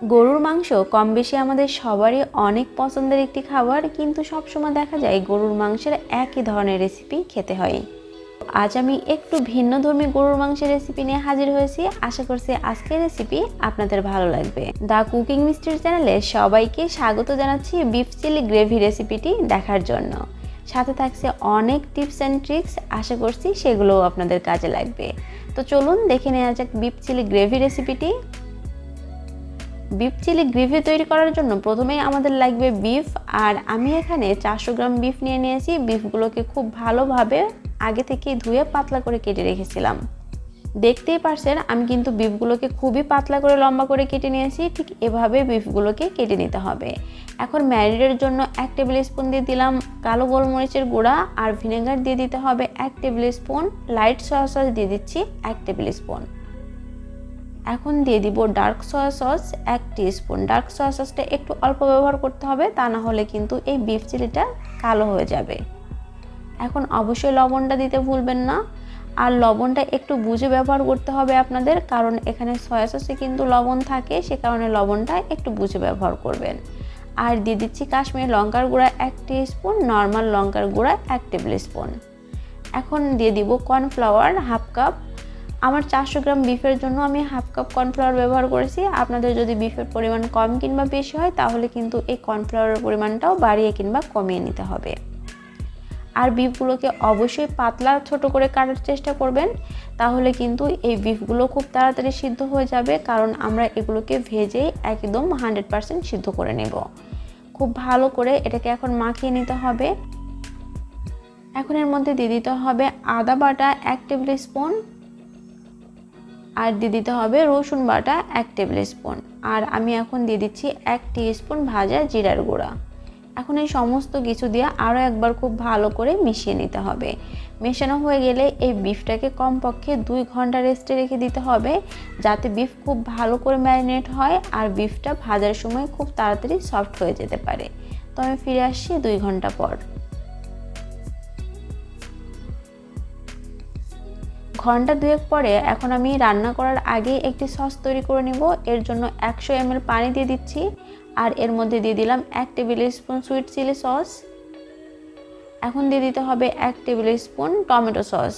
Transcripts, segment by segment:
গরুর মাংস কম বেশি আমাদের সবারই অনেক পছন্দের একটি খাবার, কিন্তু সবসময় দেখা যায় গরুর মাংসের একই ধরনের রেসিপি খেতে হয়। আজ আমি একটু ভিন্নধর্মী গরুর মাংসের রেসিপি নিয়ে হাজির হয়েছি। আশা করছি আজকের রেসিপি আপনাদের ভালো লাগবে। দ্য কুকিং মিস্ট্রি চ্যানেলে সবাইকে স্বাগত জানাচ্ছি বিফ চিলি গ্রেভি রেসিপিটি দেখার জন্য। সাথে থাকছে অনেক টিপস অ্যান্ড ট্রিক্স, আশা করছি সেগুলোও আপনাদের কাজে লাগবে। তো চলুন দেখে নেওয়া যাক বিফ চিলি গ্রেভি রেসিপিটি। বিফ চিলি গ্রেভি তৈরি করার জন্য প্রথমেই আমাদের লাগবে বিফ, আর আমি এখানে 400 গ্রাম বিফ নিয়ে নিয়েছি। বিফগুলোকে খুব ভালোভাবে আগে থেকে ধুয়ে পাতলা করে কেটে রেখেছিলাম। দেখতেই পারছেন আমি কিন্তু বিফগুলোকে খুবই পাতলা করে লম্বা করে কেটে নিয়েছি। ঠিক এভাবে বিফগুলোকে কেটে নিতে হবে। এখন ম্যারিনেটের জন্য 1 টেবিল স্পুন দিয়ে দিলাম কালো গোলমরিচের গুঁড়া, আর ভিনেগার দিয়ে দিতে হবে 1 table spoon. Light soya sauce দিয়ে দিচ্ছি 1 টেবিল স্পুন। এখন দিয়ে দিব dark soya sauce 1 teaspoon. Dark soya সসটা একটু অল্প ব্যবহার করতে হবে, তা না হলে কিন্তু এই বিফ চিলিটা কালো হয়ে যাবে। এখন অবশ্যই লবণটা দিতে ভুলবেন না, আর লবণটা একটু বুঝে ব্যবহার করতে হবে আপনাদের, কারণ এখানে সয়া সসে কিন্তু লবণ থাকে, সে কারণে লবণটা একটু বুঝে ব্যবহার করবেন। আর দিয়ে দিচ্ছি কাশ্মীরি লঙ্কার গুঁড়া 1 টিস্পুন, নর্মাল লঙ্কার গুঁড়া 1 টেবিল স্পুন। এখন দিয়ে দিব কর্নফ্লাওয়ার হাফ কাপ। আমার 400 গ্রাম বিফের জন্য আমি হাফ কাপ কর্নফ্লাওয়ার ব্যবহার করেছি। আপনাদের যদি বিফের পরিমাণ কম কিংবা বেশি হয় তাহলে কিন্তু এই কর্নফ্লাওয়ারের পরিমাণটাও বাড়িয়ে কিংবা কমিয়ে নিতে হবে। আর বিফগুলোকে অবশ্যই পাতলা ছোট করে কাটার চেষ্টা করবেন, তাহলে কিন্তু এই বিফগুলো খুব তাড়াতাড়ি সিদ্ধ হয়ে যাবে, কারণ আমরা এগুলোকে ভেজেই একদম 100% সিদ্ধ করে নেব। খুব ভালো করে এটাকে এখন মাখিয়ে নিতে হবে। এখন এর মধ্যে দিয়ে দিতে হবে আদা বাটা 1 টেবিল স্পুন, আর দিয়ে দিতে হবে রসুন বাটা 1 টেবিল স্পুন, আর আমি এখন দিয়ে দিচ্ছি 1 টিস্পুন ভাজা জিরার গুঁড়া। এখন এই সমস্ত কিছু দিয়ে আরও একবার খুব ভালো করে মিশিয়ে নিতে হবে। মেশানো হয়ে গেলে এই বিফটাকে কমপক্ষে 2 ঘন্টা রেস্টে রেখে দিতে হবে, যাতে বিফ খুব ভালো করে ম্যারিনেট হয় আর বিফটা ভাজার সময় খুব তাড়াতাড়ি সফট হয়ে যেতে পারে। তো আমি ফিরে আসছি 2 ঘন্টা পর। ঘন্টা 2 পরে এখন আমি রান্না করার আগে একটি সস তৈরি করে নিব। এর জন্য 100 ml পানি দিয়ে দিচ্ছি, আর এর মধ্যে দিয়ে দিলাম 1 tablespoon sweet chilli sauce. এখন দিয়ে দিতে হবে 1 টেবিল স্পুন টমেটো সস,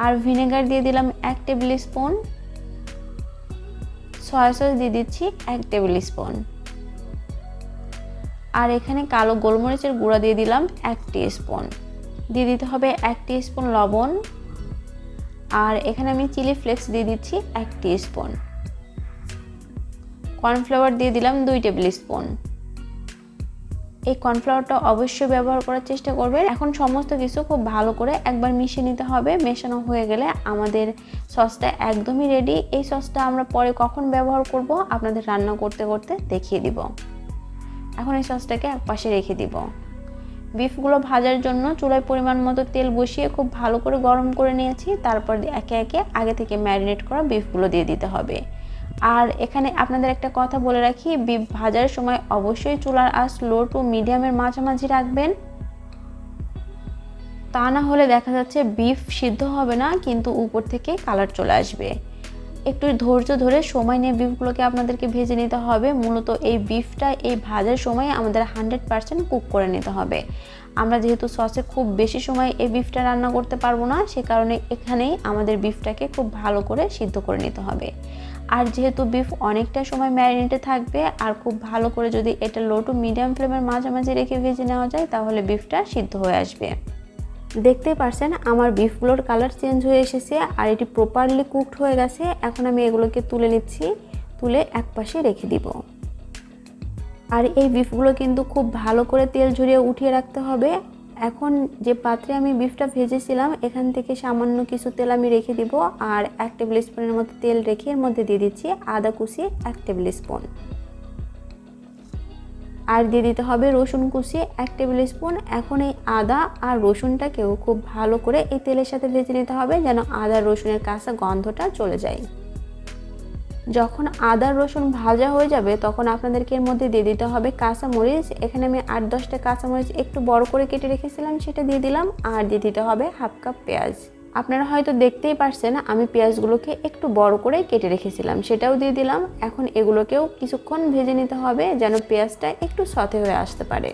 আর ভিনেগার দিয়ে দিলাম 1 টেবিল স্পুন। সয়া সস দিয়ে দিচ্ছি 1 টেবিল স্পুন, আর এখানে কালো গোলমরিচের গুঁড়া দিয়ে দিলাম 1 টিস্পুন। দিয়ে দিতে হবে 1 টিস্পুন লবণ, আর এখানে আমি চিলি ফ্লেক্স দিয়ে দিচ্ছি 1 টিস্পুন। কর্নফ্লাওয়ার দিয়ে দিলাম 2 টেবিল স্পুন। এই কর্নফ্লাওয়ারটা অবশ্যই ব্যবহার করার চেষ্টা করবেন। এখন সমস্ত কিছু খুব ভালো করে একবার মিশিয়ে নিতে হবে। মেশানো হয়ে গেলে আমাদের সসটা একদমই রেডি। এই সসটা আমরা পরে কখন ব্যবহার করব আপনাদের রান্না করতে করতে দেখিয়ে দিব। এখন এই সসটাকে একপাশে রেখে দিব। বিফগুলো ভাজার জন্য চুলায় পরিমাণ মতো তেল বসিয়ে খুব ভালো করে গরম করে নিয়েছি। তারপর একে একে আগে থেকে ম্যারিনেট করা বিফগুলো দিয়ে দিতে হবে। আর এখানে আপনাদের একটা কথা বলে রাখি, বিফ ভাজার সময় অবশ্যই চুলার আঁচ লো টু মিডিয়ামের মাঝামাঝি রাখবেন, তা না হলে দেখা যাচ্ছে বিফ সিদ্ধ হবে না, কিন্তু উপর থেকে কালার চলে আসবে। একটু ধৈর্য ধরে সময় নিয়ে বিফগুলোকে আপনাদেরকে ভেজে নিতে হবে। মূলত এই বিফটা এই ভাজার সময় আমাদের 100% কুক করে নিতে হবে। আমরা যেহেতু সসে খুব বেশি সময় এই বিফটা রান্না করতে পারবো না, সে কারণে এখানেই আমাদের বিফটাকে খুব ভালো করে সিদ্ধ করে নিতে হবে। আর যেহেতু বিফ অনেকটা সময় ম্যারিনেটে থাকবে, আর খুব ভালো করে যদি এটা লো টু মিডিয়াম ফ্লেমের মাঝামাঝি রেখে ভেজে নেওয়া যায় তাহলে বিফটা সিদ্ধ হয়ে আসবে। দেখতেই পারছেন আমার বিফগুলোর কালার চেঞ্জ হয়ে এসেছে, আর এটি প্রপারলি কুকড হয়ে গেছে। এখন আমি এগুলোকে তুলে নিচ্ছি, তুলে একপাশে রেখে দিব। আর এই বিফগুলো কিন্তু খুব ভালো করে তেল ঝরিয়ে উঠিয়ে রাখতে হবে। এখন যে পাত্রে আমি বিফটা ভেজেছিলাম এখান থেকে সামান্য কিছু তেল আমি রেখে দিব, আর 1 টেবিল স্পুনের মতো তেল রেখে এর মধ্যে দিয়ে দিচ্ছি আদা কুচি 1 টেবিল স্পুন, আর দিয়ে দিতে হবে রসুন কুচি 1 টেবিল স্পুন। এখন এই আদা আর রসুনটাকেও খুব ভালো করে এই তেলের সাথে ভেজে নিতে হবে, যেন আদা রসুনের কাঁচা গন্ধটা চলে যায়। যখন আদা রসুন ভাজা হয়ে যাবে তখন আপনাদেরকে এর মধ্যে দিয়ে দিতে হবে কাঁচামরিচ। এখানে আমি 8-10টা কাঁচামরিচ একটু বড় করে কেটে রেখেছিলাম, সেটা দিয়ে দিলাম। আর দিয়ে দিতে হবে হাফ কাপ পেঁয়াজ। আপনারা হয়তো দেখতেই পারছেন আমি পেঁয়াজগুলোকে একটু বড় করে কেটে রেখেছিলাম, সেটাও দিয়ে দিলাম। এখন এগুলোকেও কিছুক্ষণ ভেজে নিতে হবে যেন পেঁয়াজটা একটু সতে হয়ে আসতে পারে।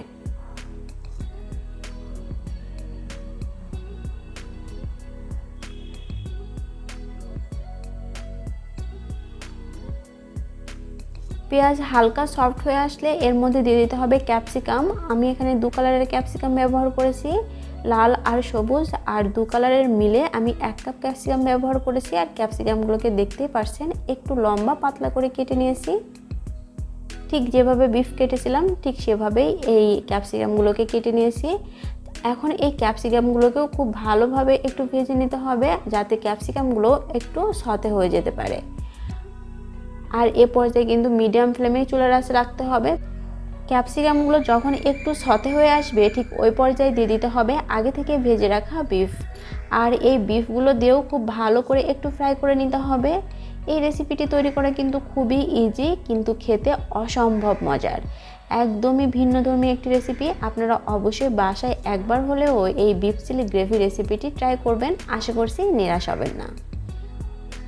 পেঁয়াজ হালকা সফট হয়ে আসলে এর মধ্যে দিয়ে দিতে হবে ক্যাপসিকাম। আমি এখানে 2 কালারের ক্যাপসিকাম ব্যবহার করেছি, লাল আর সবুজ, আর 2 কালারের মিলে আমি 1 কাপ ক্যাপসিকাম ব্যবহার করেছি। আর ক্যাপসিকামগুলোকে দেখতেই পারছেন একটু লম্বা পাতলা করে কেটে নিয়েছি। ঠিক যেভাবে বিফ কেটেছিলাম ঠিক সেভাবেই এই ক্যাপসিকামগুলোকে কেটে নিয়েছি। এখন এই ক্যাপসিকামগুলোকেও খুব ভালোভাবে একটু ভেজে নিতে হবে যাতে ক্যাপসিকামগুলো একটু সতে হয়ে যেতে পারে। আর এ পর্যায়ে কিন্তু মিডিয়াম ফ্লেমে চুলার আঁচ রাখতে হবে। ক্যাপসিকামগুলো যখন একটু সতে হয়ে আসবে ঠিক ওই পর্যায়ে দিয়ে দিতে হবে আগে থেকে ভেজে রাখা বিফ। আর এই বিফগুলো দিয়েও খুব ভালো করে একটু ফ্রাই করে নিতে হবে। এই রেসিপিটি তৈরি করা কিন্তু খুবই ইজি, কিন্তু খেতে অসম্ভব মজার। একদমই ভিন্নধর্মী একটি রেসিপি। আপনারা অবশ্যই বাসায় একবার হলেও এই বিফ চিলি গ্রেভি রেসিপিটি ট্রাই করবেন, আশা করছি নিরাশ হবেন না।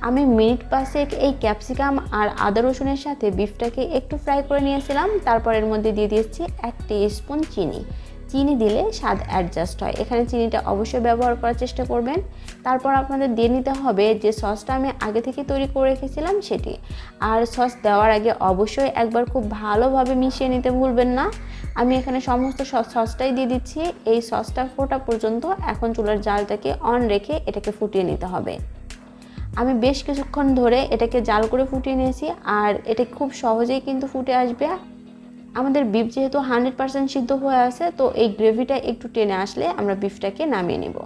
আমি মিনিট 5 এই ক্যাপসিকাম আর আদা রসুনের সাথে বিফটাকে একটু ফ্রাই করে নিয়েছিলাম। তারপর এর মধ্যে দিয়ে দিয়েছি 1 টিস্পুন চিনি। চিনি দিলে স্বাদ অ্যাডজাস্ট হয়, এখানে চিনিটা অবশ্যই ব্যবহার করার চেষ্টা করবেন। তারপর আপনাদের দিয়ে নিতে হবে যে সসটা আমি আগে থেকে তৈরি করে রেখেছিলাম সেটি। আর সস দেওয়ার আগে অবশ্যই একবার খুব ভালোভাবে মিশিয়ে নিতে ভুলবেন না। আমি এখানে সমস্ত সসটাই দিয়ে দিচ্ছি। এই সসটা ফোটা পর্যন্ত এখন চুলার জালটাকে অন রেখে এটাকে ফুটিয়ে নিতে হবে। আমি বেশ কিছুক্ষণ ধরে এটাকে জাল করে ফুটিয়ে নিয়েছি, আর এটা খুব সহজেই কিন্তু ফুটে আসবে। আমাদের বিফ যেহেতু 100% সিদ্ধ হয়ে আছে, তো এই গ্রেভিটা একটু টেনে আসলে আমরা বিফটাকে নামিয়ে নেব।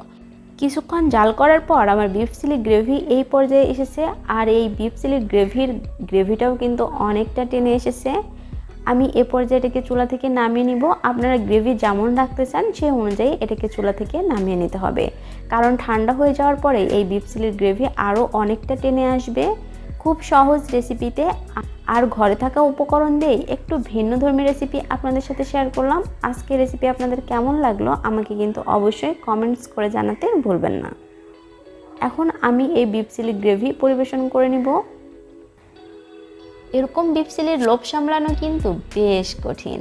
কিছুক্ষণ জাল করার পর আমার বিফ চিলি গ্রেভি এই পর্যায়ে এসেছে। আর এই বিফ চিলি গ্রেভিটাও কিন্তু অনেকটা টেনে এসেছে। আমি এ পর্যায়ে এটাকে চুলা থেকে নামিয়ে নিব। আপনারা গ্রেভি যেমন রাখতে চান সেই অনুযায়ী এটাকে চুলা থেকে নামিয়ে নিতে হবে, কারণ ঠান্ডা হয়ে যাওয়ার পরে এই বিফ চিলির গ্রেভি আরও অনেকটা টেনে আসবে। খুব সহজ রেসিপিতে আর ঘরে থাকা উপকরণ দিয়ে একটু ভিন্নধর্মী রেসিপি আপনাদের সাথে শেয়ার করলাম। আজকের রেসিপি আপনাদের কেমন লাগলো আমাকে কিন্তু অবশ্যই কমেন্টস করে জানাতে ভুলবেন না। এখন আমি এই বিফ চিলি গ্রেভি পরিবেশন করে নিব। এরকম বিফ চিলির লোভ সামলানো কিন্তু বেশ কঠিন।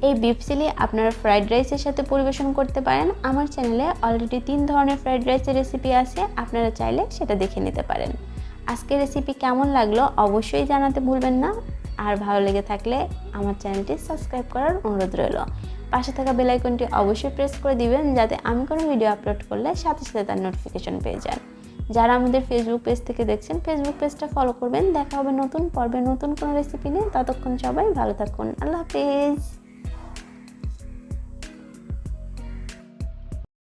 এই বিফ চিলি আপনারা ফ্রাইড রাইসের সাথে পরিবেশন করতে পারেন। আমার চ্যানেলে অলরেডি 3 ধরনের ফ্রাইড রাইসের রেসিপি আছে, আপনারা চাইলে সেটা দেখে নিতে পারেন। আজকের রেসিপি কেমন লাগলো অবশ্যই জানাতে ভুলবেন না। আর ভালো লেগে থাকলে আমার চ্যানেলটি সাবস্ক্রাইব করার অনুরোধ রইল। পাশে থাকা বেল আইকনটি অবশ্যই প্রেস করে দিবেন যাতে আমি কোনো ভিডিও আপলোড করলে সাথে সাথে তার নোটিফিকেশন পেয়ে যান। যারা আমাদের ফেসবুক পেজ থেকে দেখছেন ফেসবুক পেজটা ফলো করবেন। দেখা হবে নতুন পর্বে নতুন কোনো রেসিপি নিয়ে। ততক্ষণ সবাই ভালো থাকুন। আল্লাহ হাফেজ।